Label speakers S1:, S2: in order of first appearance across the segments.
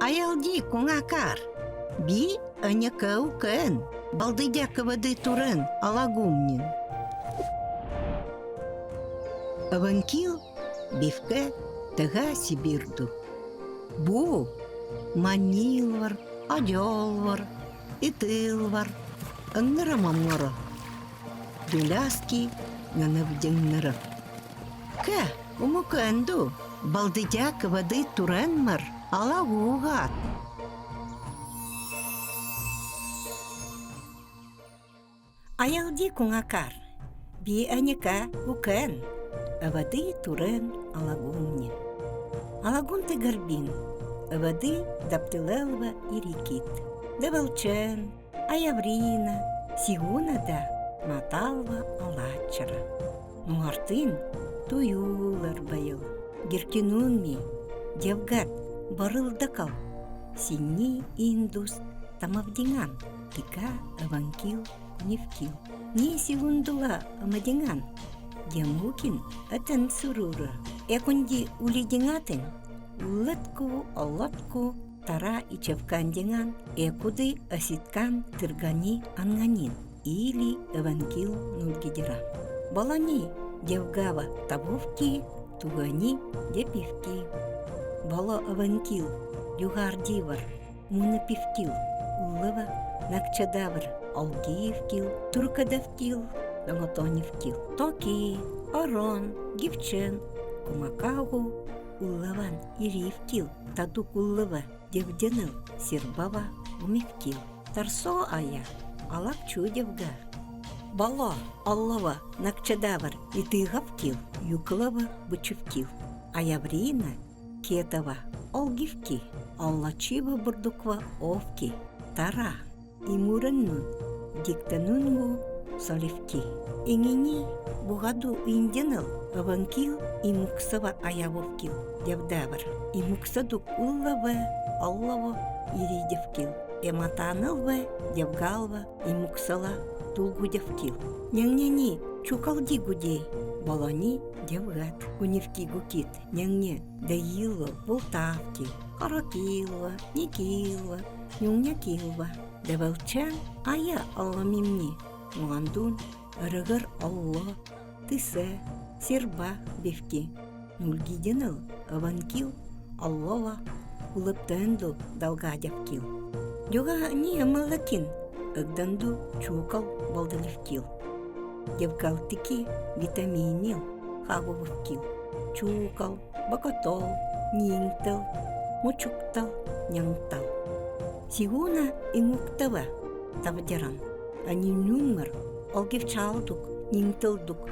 S1: Аялди куңакар. Би аняка укен. Балдыдяка воды турен алагумнин. Аванкил бивке тага сибирду. Бу манилвар, адёлвар, итылвар, ангара мамора. Дуляски нанавденнара. Ка умукенду балдыдяка воды туренмар алагугат. Аялди куңакар. Би аняка укен. Воды турен алагумнин. Алагун ты горбин. Воды даптылелва и рекит. Да волчен, аяврина, сигуна да маталва алачара. Ну артын туюлар байыл. Геркинунми, девгат, барылдакал. Синни индус тамавдинган. Кика аванкил невкил. Не сигундула амадинган. Ямукин атан сурура. Экунди улидингатен. Улатку, аллатку, тара и чевкандинган. Экуды аситкан тыргани анганин. Или аванкил нульгидера. Балани девгава табовки, тугани депивки. Бала аванкил, югардивар, мунапивкил. Улава накчадавр, алгиевкил, туркадавкил, донотоневкил. Токи, орон, гивчен, кумакагу, улаван иривкил, тадук улава, девденыл, сербава, умевкил. Тарсо ая, алапчу девга. Бала, аллава, накчадавр, и тыгавкил, юклава, бычевкил. Аяврина, кетова, алгивки, аллачива бурдуква, овки. Тара, имуренну, диктанунгу, соливки. Ингини, бугаду инденал, аванкил, и муксава аявовкил, девдавр. И муксадук уллава, аллава, иридевкил. Эматаналва, девгалва, и муксала, тулгудевкил. Няng-няни, чукалди гудей, балани, девгат, куневки гукит. Няng-не, даилва, болтавки, каракилва, никилва, Юңнякилва, девелчен, ая алла мимни, муандун, рыгыр алла, тысе, серба бевки, нульгиденыл, аванкил, аллава, улыптенду далгадявкил. Дюга не малакин, эгданду чукал балдалевкил. Девкалтики витаминил, хавовкил, чукал, бакатол, нингтал, мучуктал, нянгтал. Сигуна ингуктава тавдеран, ани нюнгар, алгивчалдук, нингтылдук,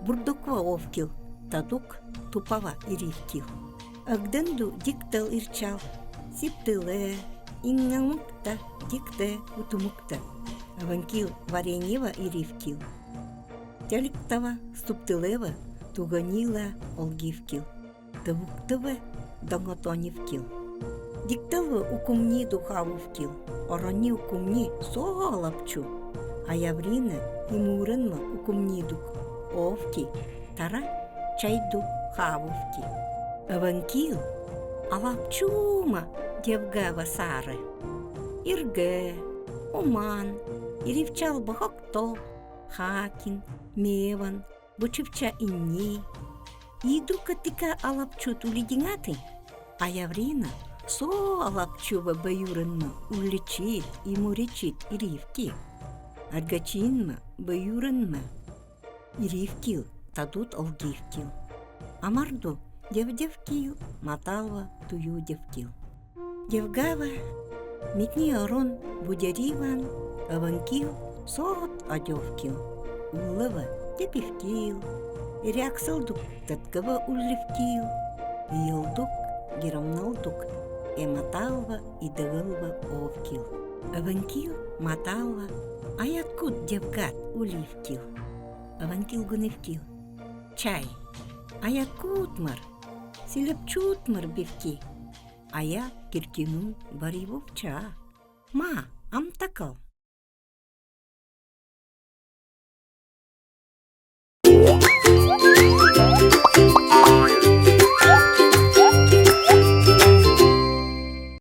S1: бурдуква овкил, тадук тупава иривкил. Агденду диктал ирчал, сиптыле, ингамукта, дикте утумукта, аванкил вареньева иривкил. Тяликтава ступтылева, туганила алгивкил, тавуктава данготоневкил. Дикталва укумни духавувкил, орони укумни соалапчу, а яврина имуренма укумнидук, овки, тара чайду хавувки. Аванкил, алапчума девгава сары. Ирге, уман, иривчал бахакто, хакин, меван, бучевча инни. Иду катика алапчу тулидингаты, а яврина со алапчува баюрынма улличит и муричит иривки. Аргачинма баюрынма иривкил тадут алгивкил. Амарду девдевкил маталва тую девкил. Девгава митни орон будяриван аванкил сот адевкил. Уллава депивкил. Иряксалдук таткава улливкил. Йылдук геромналдук. Эматалва и дывылва овкил. Аванкил маталва, аяткут девгат уливкил. Аванкил гуневкил. Чай, аяткутмар, силепчутмар бивки. Ая киркину баривовча. Ма, амтакал.